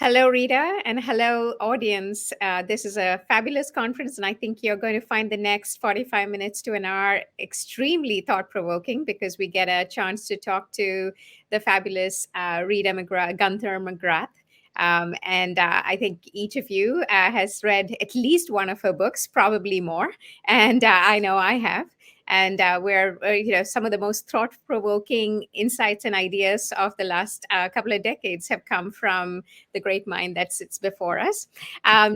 Hello, Rita, and hello, audience. This is a fabulous conference, and I think you're going to find the next 45 minutes to an hour extremely thought provoking because we get a chance to talk to the fabulous Rita Gunther McGrath. And I think each of you has read at least one of her books, probably more. And I know I have. And where some of the most thought-provoking insights and ideas of the last couple of decades have come from the great mind that sits before us.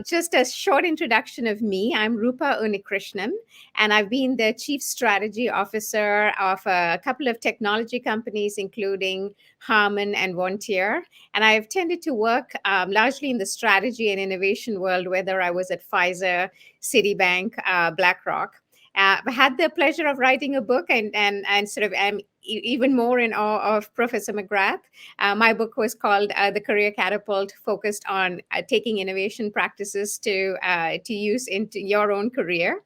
Just a short introduction of me. I'm Roopa Unnikrishnan, and I've been the Chief Strategy Officer of a couple of technology companies, including Harman and Vontier. And I've tended to work largely in the strategy and innovation world, whether I was at Pfizer, Citibank, BlackRock. I had the pleasure of writing a book and sort of am even more in awe of Professor McGrath. My book was called The Career Catapult, focused on taking innovation practices to use into your own career.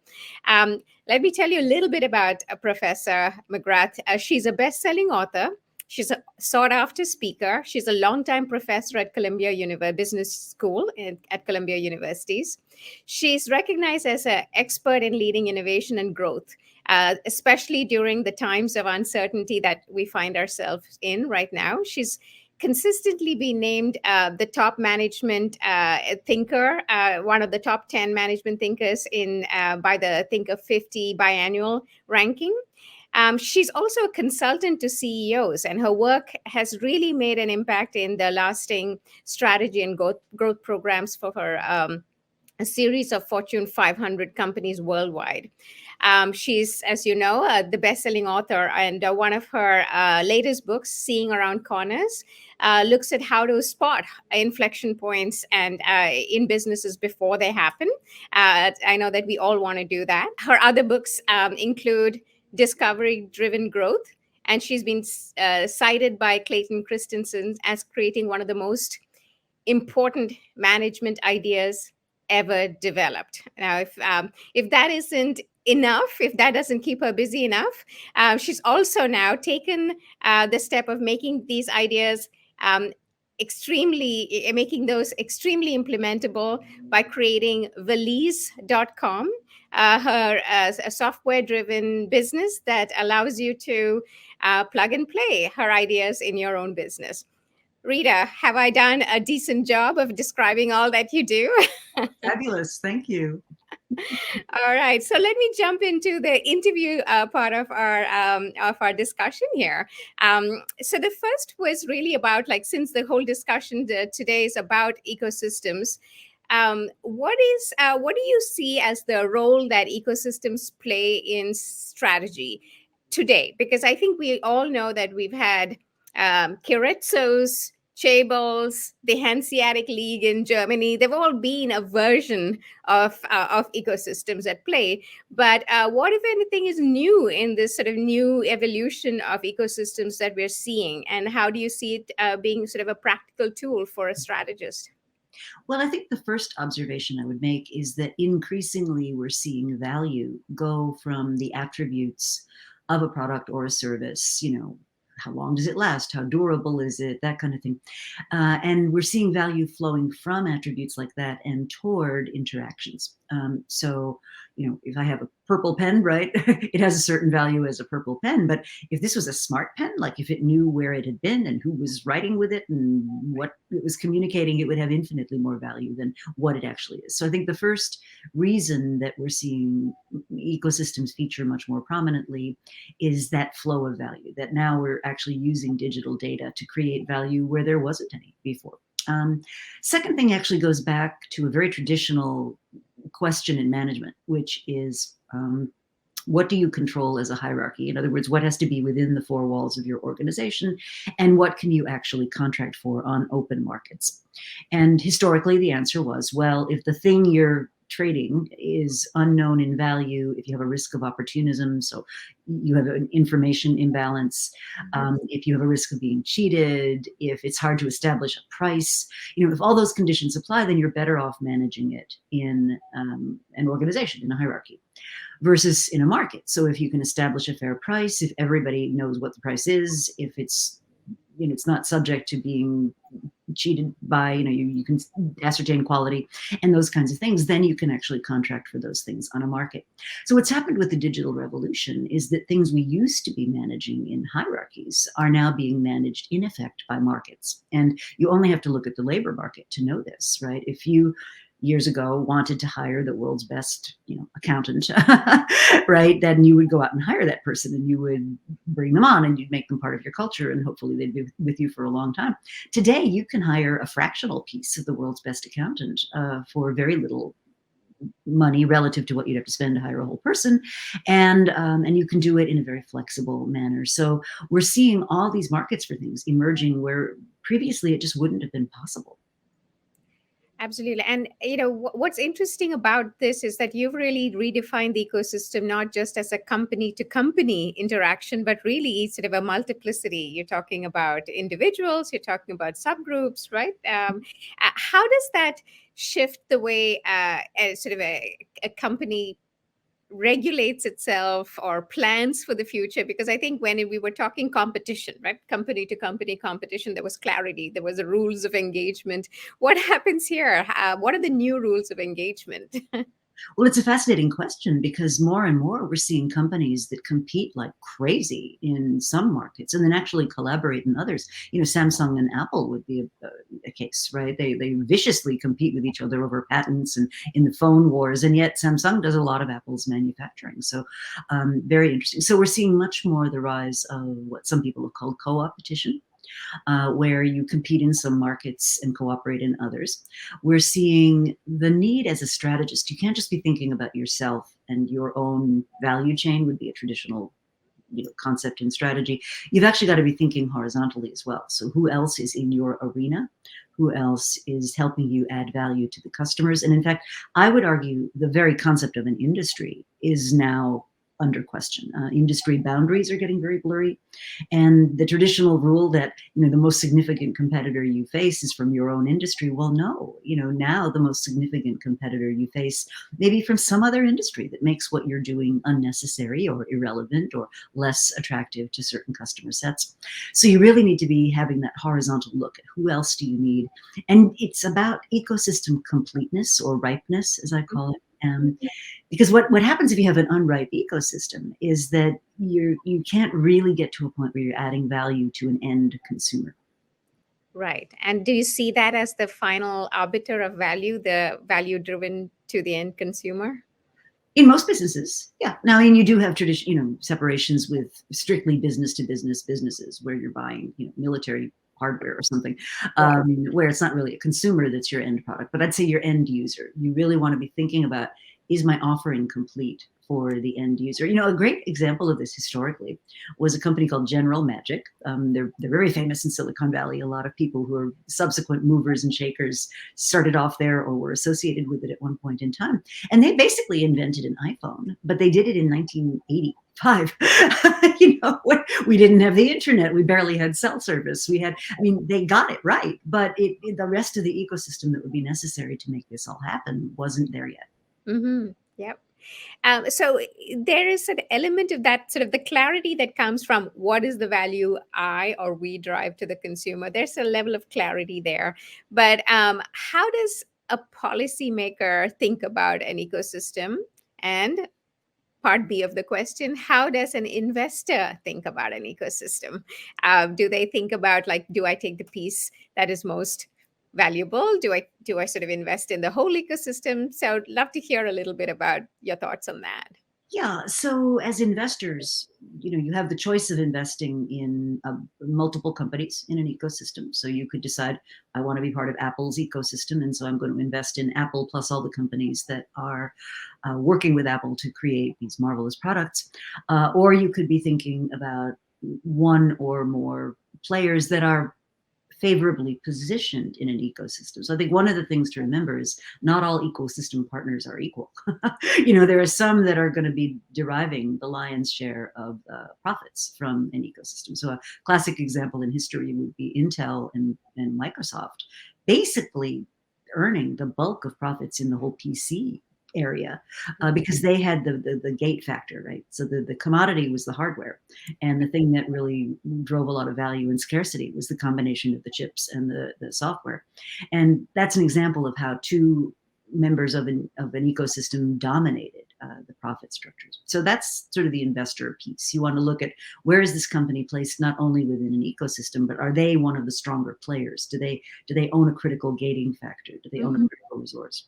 Let me tell you a little bit about Professor McGrath. She's a best-selling author. She's a sought-after speaker. She's a longtime professor at Columbia Business School at Columbia Universities. She's recognized as an expert in leading innovation and growth, especially during the times of uncertainty that we find ourselves in right now. She's consistently been named the top management thinker, one of the top 10 management thinkers by the Thinker 50 biannual ranking. She's also a consultant to CEOs, and her work has really made an impact in the lasting strategy and growth programs for her a series of Fortune 500 companies worldwide. She's, as you know, the best-selling author, and one of her latest books, Seeing Around Corners, looks at how to spot inflection points and in businesses before they happen. I know that we all want to do that. Her other books include Discovery-Driven Growth, and she's been cited by Clayton Christensen as creating one of the most important management ideas ever developed. Now, if that isn't enough, if that doesn't keep her busy enough, she's also now taken the step of making these ideas making those extremely implementable by creating Valise.com, her a software-driven business that allows you to plug and play her ideas in your own business. Rita, have I done a decent job of describing all that you do? Fabulous. Thank you. All right. So let me jump into the interview part of our discussion here. So the first was really about, like, since the whole discussion today is about ecosystems, what do you see as the role that ecosystems play in strategy today? Because I think we all know that we've had Chirezzos, Chaebels, the Hanseatic League in Germany. They've all been a version of ecosystems at play. But what, if anything, is new in this sort of new evolution of ecosystems that we're seeing? And how do you see it being sort of a practical tool for a strategist? Well, I think the first observation I would make is that increasingly we're seeing value go from the attributes of a product or a service, how long does it last? How durable is it? That kind of thing. And we're seeing value flowing from attributes like that and toward interactions. So, if I have a purple pen, right, it has a certain value as a purple pen. But if this was a smart pen, like if it knew where it had been and who was writing with it and what it was communicating, it would have infinitely more value than what it actually is. So I think the first reason that we're seeing ecosystems feature much more prominently is that flow of value, that now we're actually using digital data to create value where there wasn't any before. Second thing actually goes back to a very traditional question in management, which is what do you control as a hierarchy? In other words, what has to be within the four walls of your organization, and what can you actually contract for on open markets? And historically, the answer was, well, if the thing you're trading is unknown in value, if you have a risk of opportunism, so you have an information imbalance, if you have a risk of being cheated, if it's hard to establish a price, if all those conditions apply, then you're better off managing it in an organization, in a hierarchy, versus in a market. So if you can establish a fair price, if everybody knows what the price is, if it's not subject to being cheated by, you can ascertain quality and those kinds of things, then you can actually contract for those things on a market. So what's happened with the digital revolution is that things we used to be managing in hierarchies are now being managed in effect by markets. And you only have to look at the labor market to know this, right? If you years ago wanted to hire the world's best, accountant, right? Then you would go out and hire that person and you would bring them on and you'd make them part of your culture and hopefully they'd be with you for a long time. Today, you can hire a fractional piece of the world's best accountant for very little money relative to what you'd have to spend to hire a whole person, and you can do it in a very flexible manner. So we're seeing all these markets for things emerging where previously it just wouldn't have been possible. Absolutely. And what's interesting about this is that you've really redefined the ecosystem, not just as a company to company interaction, but really sort of a multiplicity. You're talking about individuals, you're talking about subgroups, right? How does that shift the way sort of a company regulates itself or plans for the future? Because I think when we were talking competition, right, company to company competition, there was clarity, there was the rules of engagement. What happens here? What are the new rules of engagement? Well, it's a fascinating question because more and more we're seeing companies that compete like crazy in some markets and then actually collaborate in others. Samsung and Apple would be a case, right? They viciously compete with each other over patents and in the phone wars, and yet Samsung does a lot of Apple's manufacturing. So very interesting. So we're seeing much more the rise of what some people have called co-opetition. Where you compete in some markets and cooperate in others. We're seeing the need as a strategist. You can't just be thinking about yourself and your own value chain would be a traditional concept in strategy. You've actually got to be thinking horizontally as well. So who else is in your arena? Who else is helping you add value to the customers? And in fact, I would argue the very concept of an industry is now under question. Industry boundaries are getting very blurry. And the traditional rule that, the most significant competitor you face is from your own industry. Well, no, now the most significant competitor you face maybe from some other industry that makes what you're doing unnecessary or irrelevant or less attractive to certain customer sets. So you really need to be having that horizontal look at who else do you need. And it's about ecosystem completeness or ripeness, as I call it. Because what happens if you have an unripe ecosystem is that you can't really get to a point where you're adding value to an end consumer. Right. And do you see that as the final arbiter of value, the value driven to the end consumer? In most businesses, yeah. Now, and you do have separations with strictly business to business businesses where you're buying, military hardware or something, where it's not really a consumer that's your end product, but I'd say your end user. You really want to be thinking about, is my offering complete for the end user? A great example of this historically was a company called General Magic. They're very famous in Silicon Valley. A lot of people who are subsequent movers and shakers started off there or were associated with it at one point in time. And they basically invented an iPhone, but they did it in 1985. We didn't have the internet. We barely had cell service. They got it right, but the rest of the ecosystem that would be necessary to make this all happen wasn't there yet. Mm-hmm. Yep. So there is an element of that sort of the clarity that comes from what is the value I or we drive to the consumer. There's a level of clarity there. But how does a policymaker think about an ecosystem? And part B of the question, how does an investor think about an ecosystem? Do they think about do I take the piece that is most valuable? Do I sort of invest in the whole ecosystem? So I'd love to hear a little bit about your thoughts on that. Yeah. So as investors, you have the choice of investing in multiple companies in an ecosystem. So you could decide, I want to be part of Apple's ecosystem. And so I'm going to invest in Apple plus all the companies that are working with Apple to create these marvelous products. Or you could be thinking about one or more players that are favorably positioned in an ecosystem. So I think one of the things to remember is not all ecosystem partners are equal. There are some that are going to be deriving the lion's share of profits from an ecosystem. So a classic example in history would be Intel and Microsoft basically earning the bulk of profits in the whole PC area because they had the gate factor, right? So the commodity was the hardware, and the thing that really drove a lot of value and scarcity was the combination of the chips and the software. And that's an example of how two members of an ecosystem dominated the profit structures. So that's sort of the investor piece. You want to look at where is this company placed not only within an ecosystem, but are they one of the stronger players? Do they own a critical gating factor? Do they own a critical resource?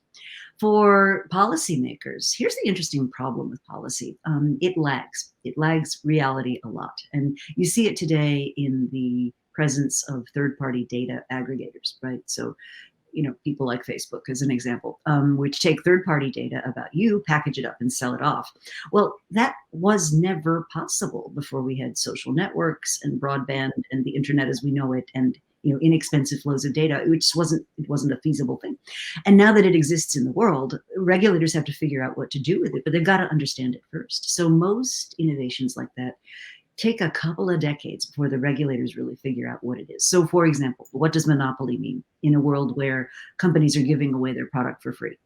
For policymakers, here's the interesting problem with policy. It lags. It lags reality a lot. And you see it today in the presence of third-party data aggregators, right? So people like Facebook as an example, which take third-party data about you, package it up and sell it off. Well, that was never possible before we had social networks and broadband and the internet as we know it, and inexpensive flows of data. It wasn't a feasible thing. And now that it exists in the world, regulators have to figure out what to do with it, but they've got to understand it first. So most innovations like that take a couple of decades before the regulators really figure out what it is. So for example, what does monopoly mean in a world where companies are giving away their product for free?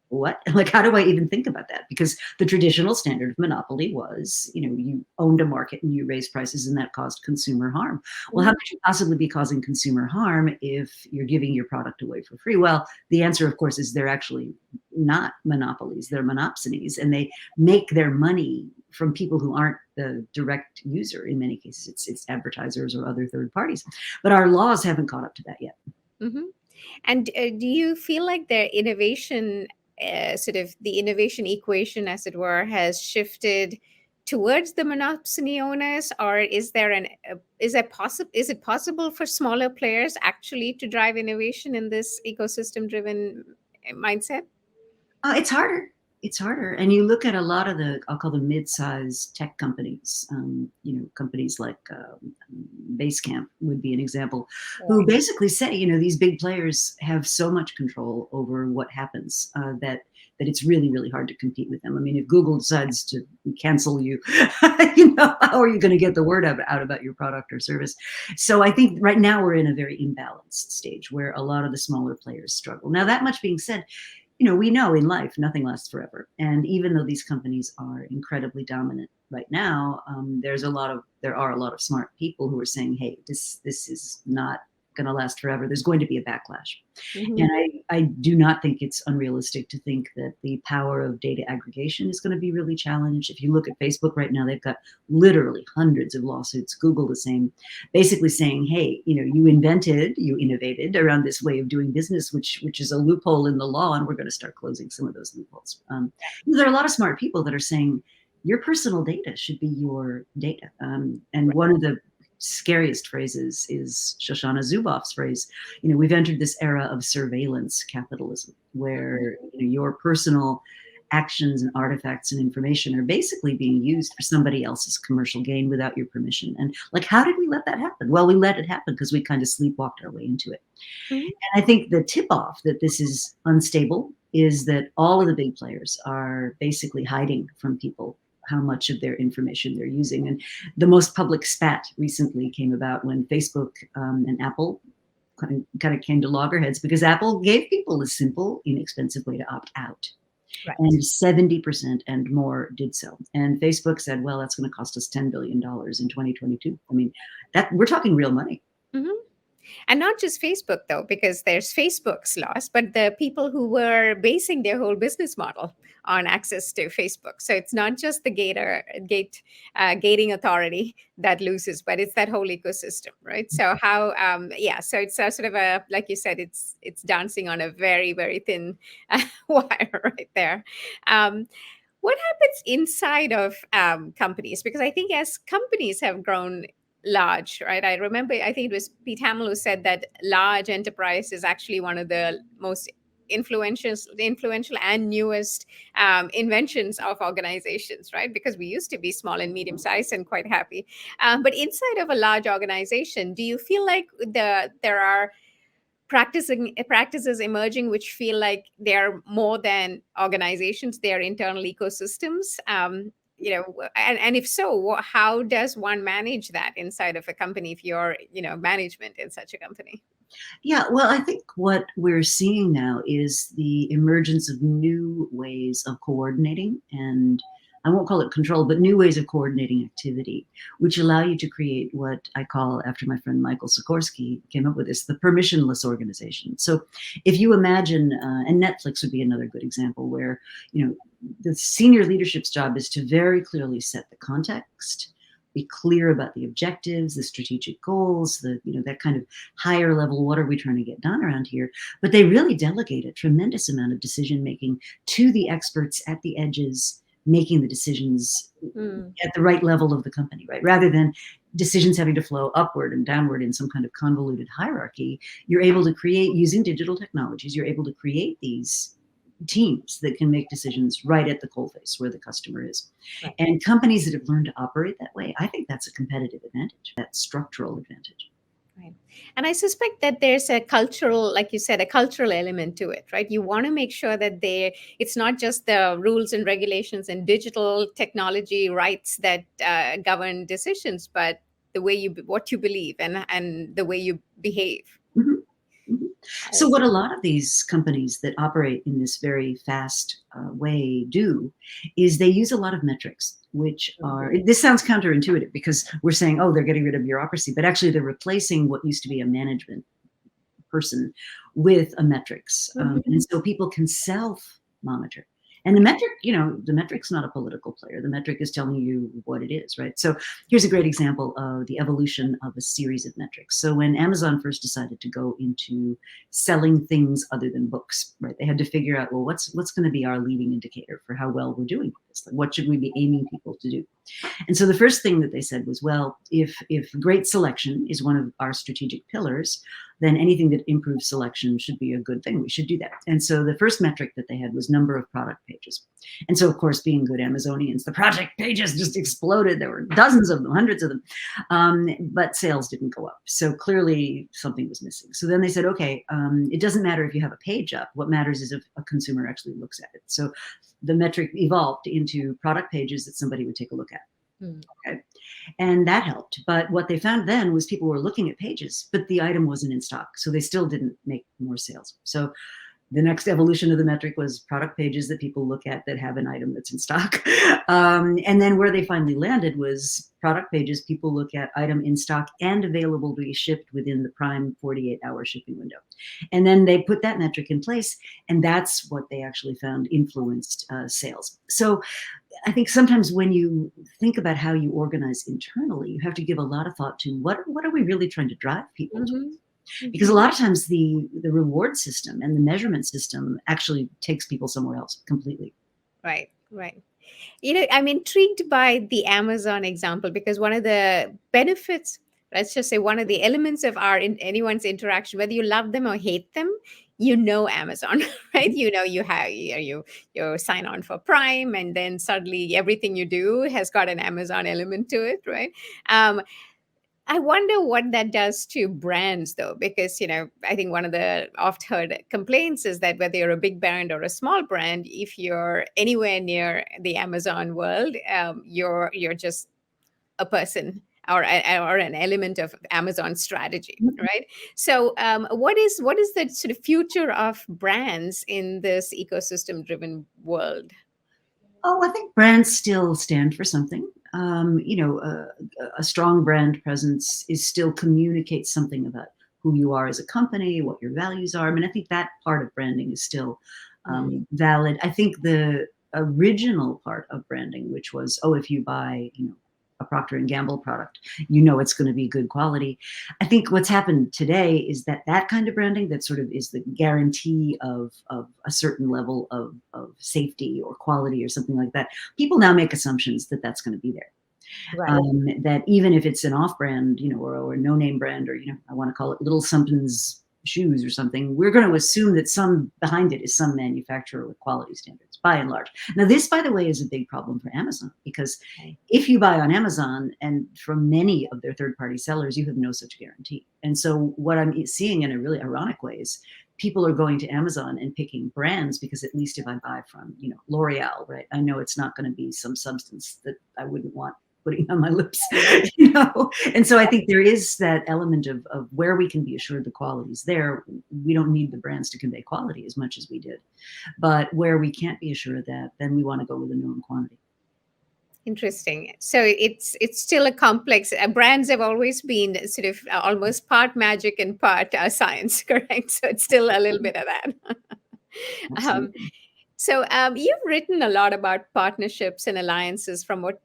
What? Like, how do I even think about that? Because the traditional standard of monopoly was, you owned a market and you raised prices and that caused consumer harm. Well, how could you possibly be causing consumer harm if you're giving your product away for free? Well, the answer, of course, is they're actually not monopolies. They're monopsonies, and they make their money from people who aren't the direct user. In many cases, it's advertisers or other third parties. But our laws haven't caught up to that yet. Mm-hmm. And do you feel like their innovation, sort of the innovation equation, as it were, has shifted towards the monopsony owners, or is it possible for smaller players actually to drive innovation in this ecosystem-driven mindset? It's harder. It's harder. And you look at a lot of I'll call them mid-sized tech companies, companies like Basecamp would be an example, who basically say, these big players have so much control over what happens that it's really, really hard to compete with them. I mean, if Google decides to cancel you, how are you going to get the word out about your product or service? So I think right now we're in a very imbalanced stage where a lot of the smaller players struggle. Now, that much being said, we know in life nothing lasts forever. And even though these companies are incredibly dominant right now, there are a lot of smart people who are saying, hey, this is not going to last forever. There's going to be a backlash. Mm-hmm. And I do not think it's unrealistic to think that the power of data aggregation is going to be really challenged. If you look at Facebook right now, they've got literally hundreds of lawsuits. Google the same, basically saying, hey, you innovated around this way of doing business, which is a loophole in the law, and we're going to start closing some of those loopholes. There are a lot of smart people that are saying your personal data should be your data. And one of the scariest phrases is Shoshana Zuboff's phrase, we've entered this era of surveillance capitalism, where your personal actions and artifacts and information are basically being used for somebody else's commercial gain without your permission. And how did we let that happen? Well, we let it happen because we kind of sleepwalked our way into it. Mm-hmm. And I think the tip-off that this is unstable is that all of the big players are basically hiding from people how much of their information they're using. And the most public spat recently came about when Facebook and Apple kind of came to loggerheads because Apple gave people a simple, inexpensive way to opt out. Right. And 70% and more did so. And Facebook said, well, that's going to cost us $10 billion in 2022. I mean, we're talking real money. Mm-hmm. And not just Facebook, though, because there's Facebook's loss, but the people who were basing their whole business model on access to Facebook. So it's not just the gating authority that loses, but it's that whole ecosystem, right? So so it's sort of like you said, it's dancing on a very, very thin wire right there. What happens inside of companies? Because I think as companies have grown large, right? I remember, I think it was Pete Hamill who said that large enterprise is actually one of the most influential and newest inventions of organizations, right? Because we used to be small and medium sized and quite happy. But inside of a large organization, do you feel like there are practices emerging which feel like they're more than organizations, they're internal ecosystems? And if so, how does one manage that inside of a company if you're, management in such a company? Yeah, well, I think what we're seeing now is the emergence of new ways of coordinating, and I won't call it control, but new ways of coordinating activity, which allow you to create what I call, after my friend Michael Sikorsky came up with this, the permissionless organization. So if you imagine, and Netflix would be another good example where, the senior leadership's job is to very clearly set the context, be clear about the objectives, the strategic goals, that kind of higher level, what are we trying to get done around here? But they really delegate a tremendous amount of decision making to the experts at the edges, making the decisions at the right level of the company, right? Rather than decisions having to flow upward and downward in some kind of convoluted hierarchy, you're able to create, using digital technologies, you're able to create these teams that can make decisions right at the coalface where the customer is. Right. And companies that have learned to operate that way, I think that's a competitive advantage, that structural advantage. Right. And I suspect that there's a cultural, like you said, a cultural element to it, right? You want to make sure that it's not just the rules and regulations and digital technology rights that govern decisions, but the way what you believe and the way you behave. Mhm. Mhm. So what a lot of these companies that operate in this very fast way do is they use a lot of metrics, which are, this sounds counterintuitive because we're saying, oh, they're getting rid of bureaucracy, but actually they're replacing what used to be a management person with a metrics. And so people can self-monitor. And the metric's not a political player. The metric is telling you what it is, right? So here's a great example of the evolution of a series of metrics. So when Amazon first decided to go into selling things other than books, right, they had to figure out, well, what's going to be our leading indicator for how well we're doing with this? Like, what should we be aiming people to do? And so the first thing that they said was, well, if great selection is one of our strategic pillars, then anything that improves selection should be a good thing. We should do that. And so the first metric that they had was number of product pages. And so, of course, being good Amazonians, the project pages just exploded. There were dozens of them, hundreds of them, but sales didn't go up. So clearly something was missing. So then they said, okay, it doesn't matter if you have a page up. What matters is if a consumer actually looks at it. So the metric evolved into product pages that somebody would take a look at. Okay. And that helped. But what they found then was people were looking at pages, but the item wasn't in stock. So they still didn't make more sales. So the next evolution of the metric was product pages that people look at that have an item that's in stock. And then where they finally landed was product pages people look at, item in stock and available to be shipped within the prime 48-hour shipping window. And then they put that metric in place, and that's what they actually found influenced sales. So I think sometimes when you think about how you organize internally, you have to give a lot of thought to what are we really trying to drive people to? Because a lot of times the reward system and the measurement system actually takes people somewhere else completely. Right. I'm intrigued by the Amazon example because one of the benefits, let's just say one of the elements of anyone's interaction, whether you love them or hate them, Amazon, right? You sign on for Prime, and then suddenly everything you do has got an Amazon element to it, right? I wonder what that does to brands, though, because I think one of the oft-heard complaints is that whether you're a big brand or a small brand, if you're anywhere near the Amazon world, you're just a person or an element of Amazon strategy, right? So, what is the sort of future of brands in this ecosystem-driven world? Oh, I think brands still stand for something. A strong brand presence still communicates something about who you are as a company, what your values are. I mean, I think that part of branding is still valid. I think the original part of branding, which was, oh, if you buy, a Procter and Gamble product, it's going to be good quality. I think what's happened today is that kind of branding that sort of is the guarantee of a certain level of safety or quality or something like that. People now make assumptions that that's going to be there. Right. That even if it's an off-brand, or a no-name brand, or I want to call it Little Something's shoes or something, we're going to assume that some behind it is some manufacturer with quality standards, by and large. Now, this, by the way, is a big problem for Amazon, because if you buy on Amazon and from many of their third-party sellers, you have no such guarantee. And so what I'm seeing in a really ironic way is people are going to Amazon and picking brands because at least if I buy from, L'Oreal, right, I know it's not going to be some substance that I wouldn't want putting on my lips, you know? And so I think there is that element of where we can be assured the quality is there. We don't need the brands to convey quality as much as we did. But where we can't be assured of that, then we want to go with a known quantity. Interesting. So it's still a complex. Brands have always been sort of almost part magic and part science, correct? So it's still a little bit of that. um, Absolutely. so you've written a lot about partnerships and alliances from what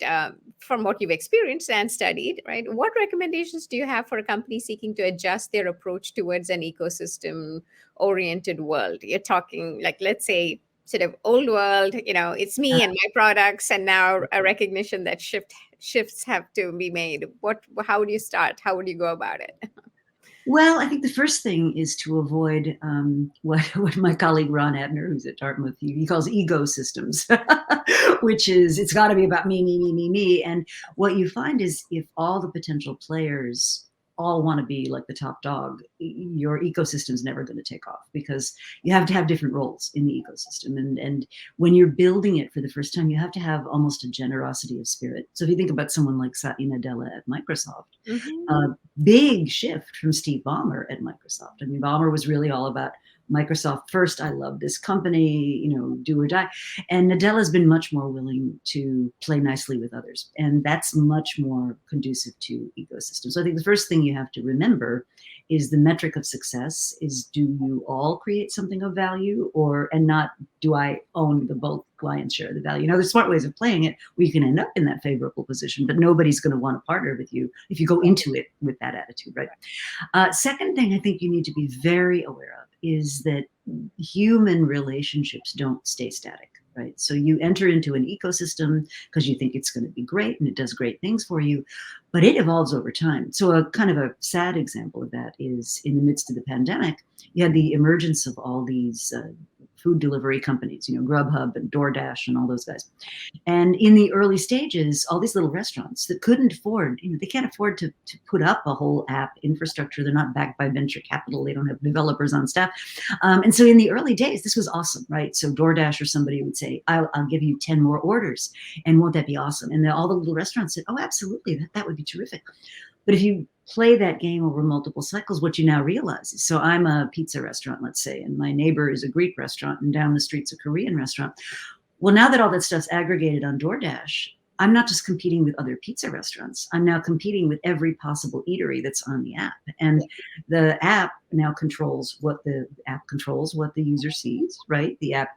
you've experienced and studied, right? What recommendations do you have for a company seeking to adjust their approach towards an ecosystem-oriented world? You're talking like, let's say, sort of old world, it's me and my products, and now a recognition that shifts have to be made. How would you start? How would you go about it? Well, I think the first thing is to avoid what my colleague Ron Abner, who's at Dartmouth, he calls ecosystems, which is it's got to be about me, me, me, me, me. And what you find is if all the potential players all want to be like the top dog, your ecosystem's never going to take off because you have to have different roles in the ecosystem. And when you're building it for the first time, you have to have almost a generosity of spirit. So if you think about someone like Satya Nadella at Microsoft, big shift from Steve Ballmer at Microsoft. I mean, Ballmer was really all about Microsoft first. I love this company, do or die. And Nadella's been much more willing to play nicely with others. And that's much more conducive to ecosystems. So I think the first thing you have to remember is the metric of success is, do you all create something of value and not, do I own the bulk lion's share of the value? There's smart ways of playing it where you can end up in that favorable position, but nobody's going to want to partner with you if you go into it with that attitude, right? Second thing I think you need to be very aware of is that human relationships don't stay static, right? So you enter into an ecosystem because you think it's going to be great and it does great things for you, but it evolves over time. So a kind of a sad example of that is in the midst of the pandemic, you had the emergence of all these food delivery companies, Grubhub and DoorDash and all those guys. And in the early stages, all these little restaurants that couldn't afford, they can't afford to put up a whole app infrastructure. They're not backed by venture capital. They don't have developers on staff. And so in the early days, this was awesome, right? So DoorDash or somebody would say, I'll give you 10 more orders. And won't that be awesome? And then all the little restaurants said, oh, absolutely. That would be terrific. But if you play that game over multiple cycles, what you now realize is, so I'm a pizza restaurant, let's say, and my neighbor is a Greek restaurant, and down the street's a Korean restaurant. Well, now that all that stuff's aggregated on DoorDash, I'm not just competing with other pizza restaurants. I'm now competing with every possible eatery that's on the app. And the app now controls what the user sees, right? The app,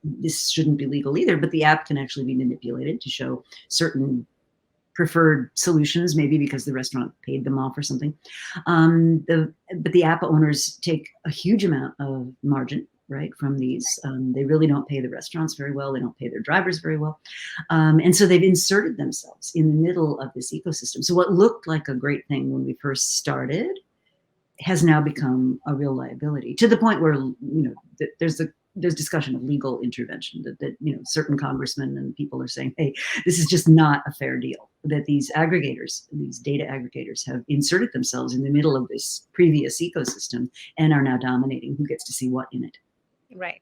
this shouldn't be legal either, but the app can actually be manipulated to show certain preferred solutions, maybe because the restaurant paid them off or something. But the app owners take a huge amount of margin, right, from these. They really don't pay the restaurants very well. They don't pay their drivers very well. And so they've inserted themselves in the middle of this ecosystem. So what looked like a great thing when we first started has now become a real liability, to the point where, there's discussion of legal intervention that certain congressmen and people are saying, hey, this is just not a fair deal, that these data aggregators have inserted themselves in the middle of this previous ecosystem and are now dominating who gets to see what in it. Right.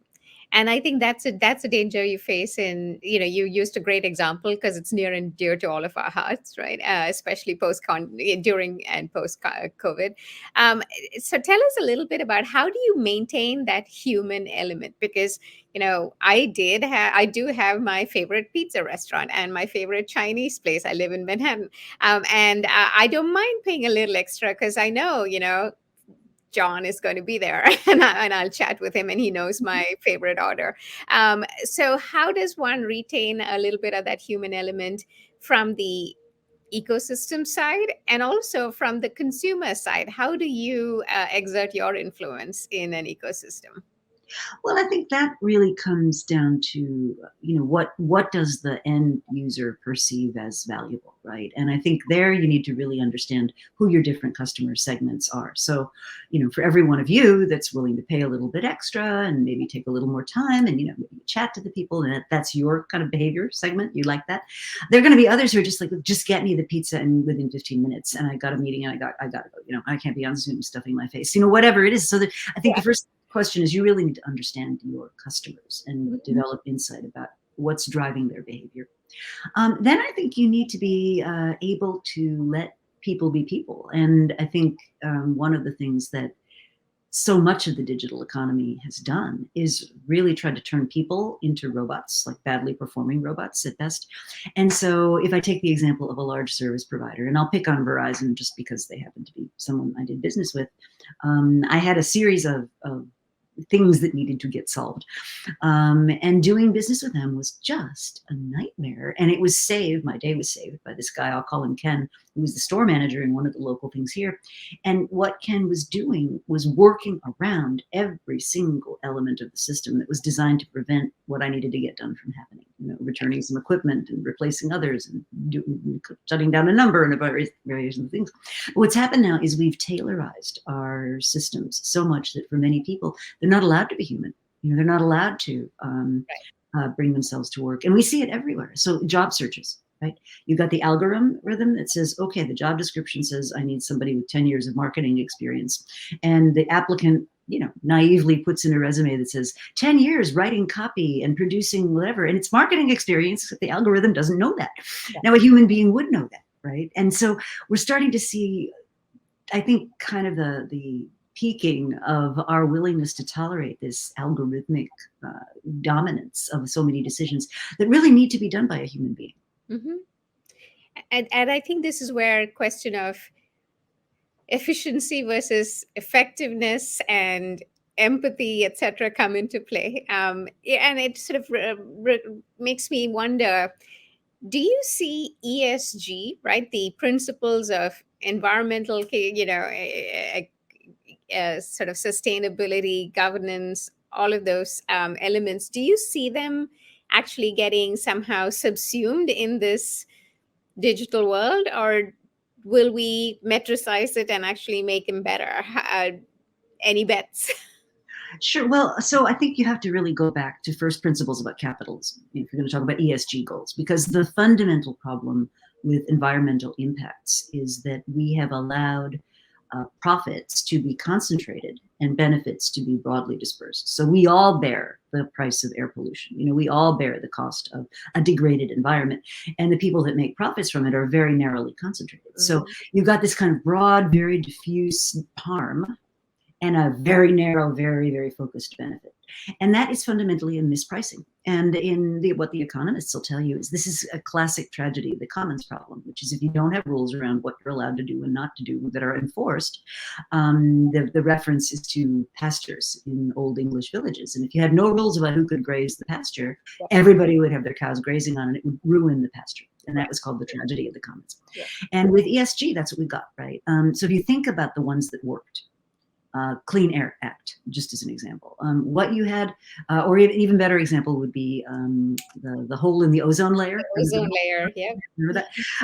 And I think that's a danger you face in, you used a great example because it's near and dear to all of our hearts, right? Especially during and post COVID. So tell us a little bit about how do you maintain that human element? Because, I do have my favorite pizza restaurant and my favorite Chinese place. I live in Manhattan. And I don't mind paying a little extra because I know, John is going to be there and I'll chat with him and he knows my favorite order. So how does one retain a little bit of that human element from the ecosystem side and also from the consumer side? How do you exert your influence in an ecosystem? Well, I think that really comes down to, what does the end user perceive as valuable, right? And I think there you need to really understand who your different customer segments are. So, for every one of you that's willing to pay a little bit extra and maybe take a little more time and, maybe chat to the people, and that's your kind of behavior segment, you like that. There are going to be others who are just like, just get me the pizza and within 15 minutes and I got a meeting and I got to go, I can't be on Zoom stuffing my face, whatever it is. So that I think the first question is you really need to understand your customers and develop insight about what's driving their behavior. Then I think you need to be able to let people be people. And I think one of the things that so much of the digital economy has done is really tried to turn people into robots, like badly performing robots at best. And so if I take the example of a large service provider, and I'll pick on Verizon just because they happen to be someone I did business with, I had a series of things that needed to get solved. And doing business with them was just a nightmare. And it was saved, my day was saved by this guy, I'll call him Ken, who was the store manager in one of the local things here. And what Ken was doing was working around every single element of the system that was designed to prevent what I needed to get done from happening. You know, returning some equipment and replacing others and shutting down a number and various other things. But what's happened now is we've tailorized our systems so much that for many people, they're not allowed to be human. You know, they're not allowed to bring themselves to work. And we see it everywhere. So job searches, right? You got the algorithm that says, okay, the job description says I need somebody with 10 years of marketing experience. And the applicant, you know, naively puts in a resume that says 10 years writing copy and producing whatever. And it's marketing experience. The algorithm doesn't know that. Yeah. Now a human being would know that, right? And so we're starting to see, I think, kind of the peaking of our willingness to tolerate this algorithmic dominance of so many decisions that really need to be done by a human being. Mm-hmm. And I think this is where question of efficiency versus effectiveness and empathy, etc., come into play. And it sort of makes me wonder, do you see ESG, right, the principles of environmental, you know, sort of sustainability, governance, all of those elements, do you see them actually getting somehow subsumed in this digital world, or will we metricize it and actually make them better? Any bets? Sure. Well, so I think you have to really go back to first principles about capitalism if you're going to talk about ESG goals, because the fundamental problem with environmental impacts is that we have allowed profits to be concentrated and benefits to be broadly dispersed. So we all bear the price of air pollution. You know, we all bear the cost of a degraded environment, and the people that make profits from it are very narrowly concentrated. Mm-hmm. So you've got this kind of broad, very diffuse harm and a very narrow, very, very focused benefit. And that is fundamentally a mispricing. And in what the economists will tell you is this is a classic tragedy of the commons problem, which is if you don't have rules around what you're allowed to do and not to do that are enforced, the reference is to pastures in old English villages. And if you had no rules about who could graze the pasture, everybody would have their cows grazing on it, and it would ruin the pasture. And that was called the tragedy of the commons. Yeah. And with ESG, that's what we got, right? So if you think about the ones that worked, Clean Air Act, just as an example. What you had, or even better example would be the hole in the ozone layer. The ozone layer, yeah. Remember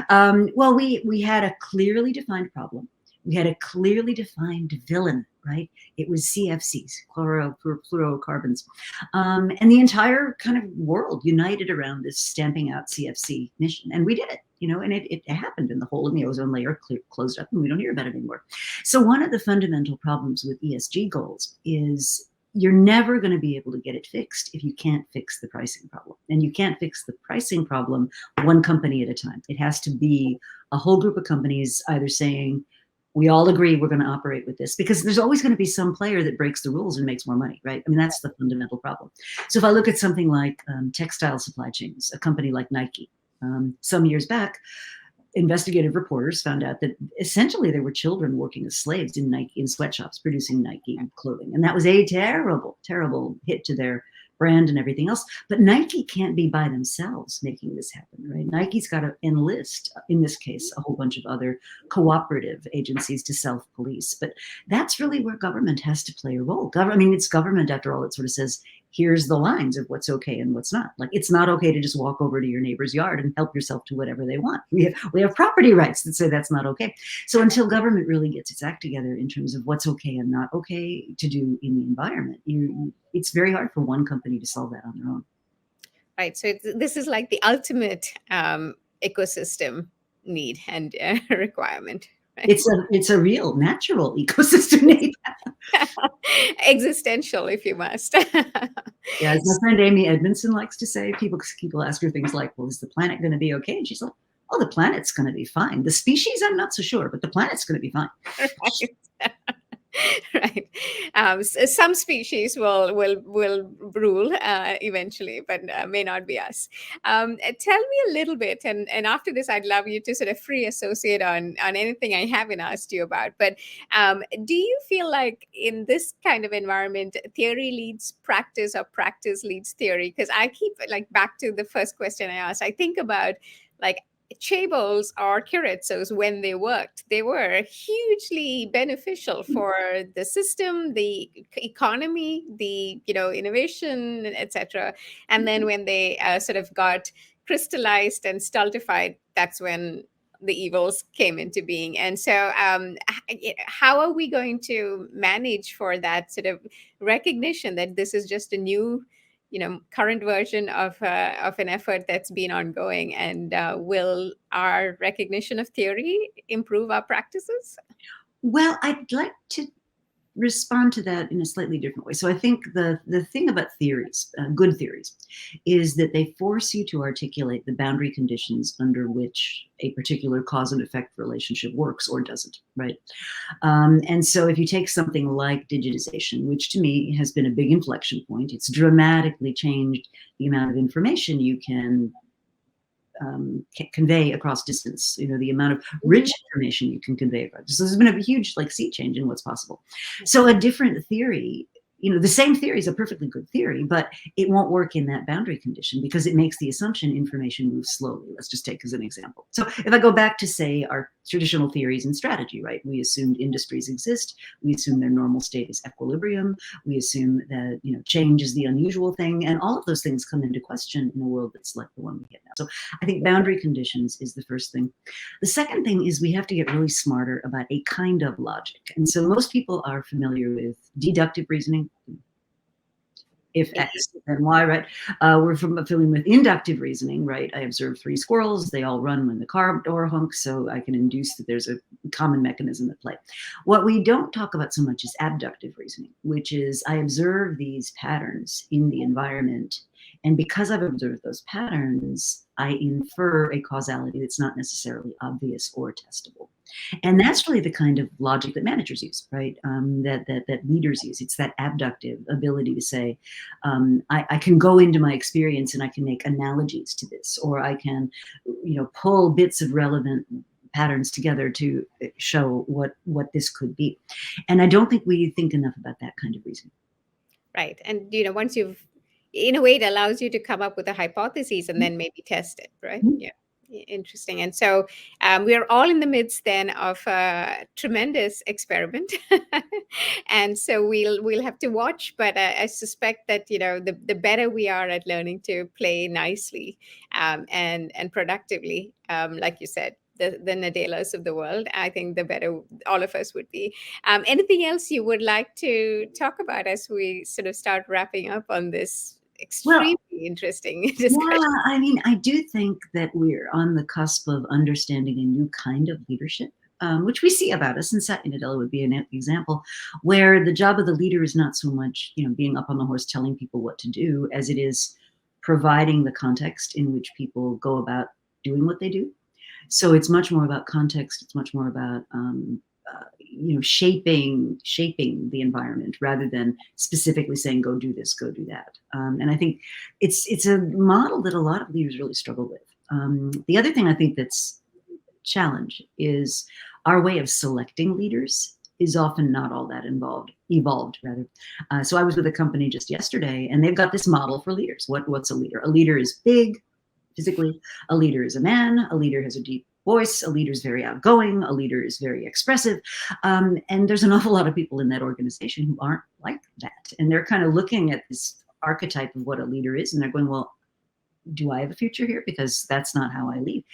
that? Well, we had a clearly defined problem. We had a clearly defined villain, right? It was CFCs, chlorofluorocarbons. And the entire kind of world united around this stamping out CFC mission. And we did it. You know, and it happened, and the hole in the ozone layer closed up, and we don't hear about it anymore. So one of the fundamental problems with ESG goals is you're never going to be able to get it fixed if you can't fix the pricing problem. And you can't fix the pricing problem one company at a time. It has to be a whole group of companies either saying, we all agree we're going to operate with this, because there's always going to be some player that breaks the rules and makes more money, right? I mean, that's the fundamental problem. So if I look at something like textile supply chains, a company like Nike, some years back, investigative reporters found out that essentially there were children working as slaves in sweatshops producing Nike clothing. And that was a terrible, terrible hit to their brand and everything else. But Nike can't be by themselves making this happen, right? Nike's got to enlist, in this case, a whole bunch of other cooperative agencies to self-police. But that's really where government has to play a role. I mean, it's government, after all, that sort of says, here's the lines of what's okay and what's not. Like, it's not okay to just walk over to your neighbor's yard and help yourself to whatever they want. We have property rights that say that's not okay. So until government really gets its act together in terms of what's okay and not okay to do in the environment, it's very hard for one company to solve that on their own. Right. So this is like the ultimate ecosystem need and requirement. It's a real natural ecosystem. Existential, if you must. Yeah, as my friend Amy Edmondson likes to say, people ask her things like, well, is the planet going to be okay? And she's like, oh, the planet's going to be fine. The species, I'm not so sure, but the planet's going to be fine. Right. Right. Some species will rule eventually, but may not be us. Tell me a little bit, and after this, I'd love you to sort of free associate on anything I haven't asked you about. But do you feel like in this kind of environment, theory leads practice or practice leads theory? Because I keep like back to the first question I asked. I think about like chaebols or curetzos, when they worked, they were hugely beneficial for the system, the economy, the innovation, etc. And then when they sort of got crystallized and stultified, that's when the evils came into being. And so how are we going to manage for that sort of recognition that this is just a new current version of an effort that's been ongoing, and will our recognition of theory improve our practices? Well, I'd like to respond to that in a slightly different way. So I think the thing about theories, good theories, is that they force you to articulate the boundary conditions under which a particular cause and effect relationship works or doesn't, right? And so if you take something like digitization, which to me has been a big inflection point, it's dramatically changed the amount of information you can convey across distance, the amount of rich information you can convey across distance. So there's been a huge sea change in what's possible. So a different theory, the same theory is a perfectly good theory, but it won't work in that boundary condition because it makes the assumption information moves slowly. Let's just take as an example. So if I go back to, say, our traditional theories in strategy, right? We assumed industries exist. We assume their normal state is equilibrium. We assume that, change is the unusual thing. And all of those things come into question in a world that's like the one we get now. So I think boundary conditions is the first thing. The second thing is we have to get really smarter about a kind of logic. And so most people are familiar with deductive reasoning. If X, then Y, right? We're familiar with inductive reasoning, right? I observe 3 squirrels. They all run when the car door honks, so I can induce that there's a common mechanism at play. What we don't talk about so much is abductive reasoning, which is I observe these patterns in the environment, and because I've observed those patterns, I infer a causality that's not necessarily obvious or testable. And that's really the kind of logic that managers use, right? That leaders use. It's that abductive ability to say, I can go into my experience and I can make analogies to this, or I can, pull bits of relevant patterns together to show what this could be. And I don't think we think enough about that kind of reasoning. Right. And, once you've, in a way, it allows you to come up with a hypothesis and then maybe test it, right? Mm-hmm. Yeah. Interesting. And so we are all in the midst then of a tremendous experiment. And so we'll have to watch, but I suspect that, the better we are at learning to play nicely and productively, like you said, the Nadelas of the world, I think the better all of us would be. Anything else you would like to talk about as we sort of start wrapping up on this extremely interesting discussion? Yeah, I mean, I do think that we're on the cusp of understanding a new kind of leadership, which we see about us. And Satya Nadella would be an example, where the job of the leader is not so much, being up on the horse telling people what to do, as it is providing the context in which people go about doing what they do. So it's much more about context. It's much more about shaping the environment rather than specifically saying, go do this, go do that. And I think it's a model that a lot of leaders really struggle with. The other thing I think that's challenge is our way of selecting leaders is often not all that evolved rather. So I was with a company just yesterday, and they've got this model for leaders. What's a leader? A leader is big physically. A leader is a man. A leader has a deep voice. A leader is very outgoing. A leader is very expressive. And there's an awful lot of people in that organization who aren't like that. And they're kind of looking at this archetype of what a leader is, and they're going, well, do I have a future here? Because that's not how I lead.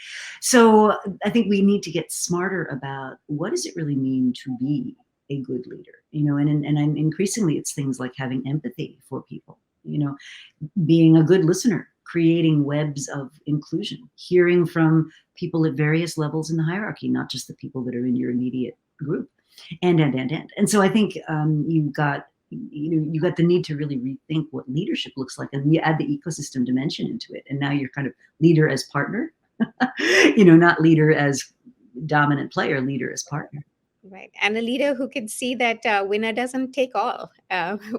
So I think we need to get smarter about what does it really mean to be a good leader, and increasingly it's things like having empathy for people, being a good listener, creating webs of inclusion, hearing from people at various levels in the hierarchy, not just the people that are in your immediate group. And so I think you got the need to really rethink what leadership looks like, and you add the ecosystem dimension into it, and now you're kind of leader as partner, not leader as dominant player, leader as partner. Right. And a leader who can see that winner doesn't take all.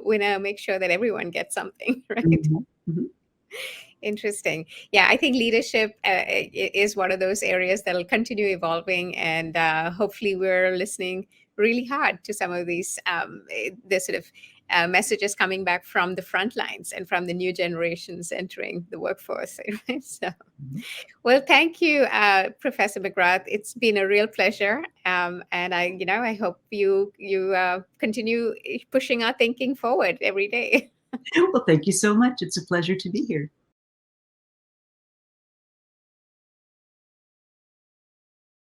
Winner makes sure that everyone gets something, right? Mm-hmm. Mm-hmm. Interesting. Yeah, I think leadership is one of those areas that'll continue evolving, and hopefully we're listening really hard to some of these the sort of messages coming back from the front lines and from the new generations entering the workforce. Right? So, well, thank you, Professor McGrath. It's been a real pleasure, and I hope you continue pushing our thinking forward every day. Well, thank you so much. It's a pleasure to be here.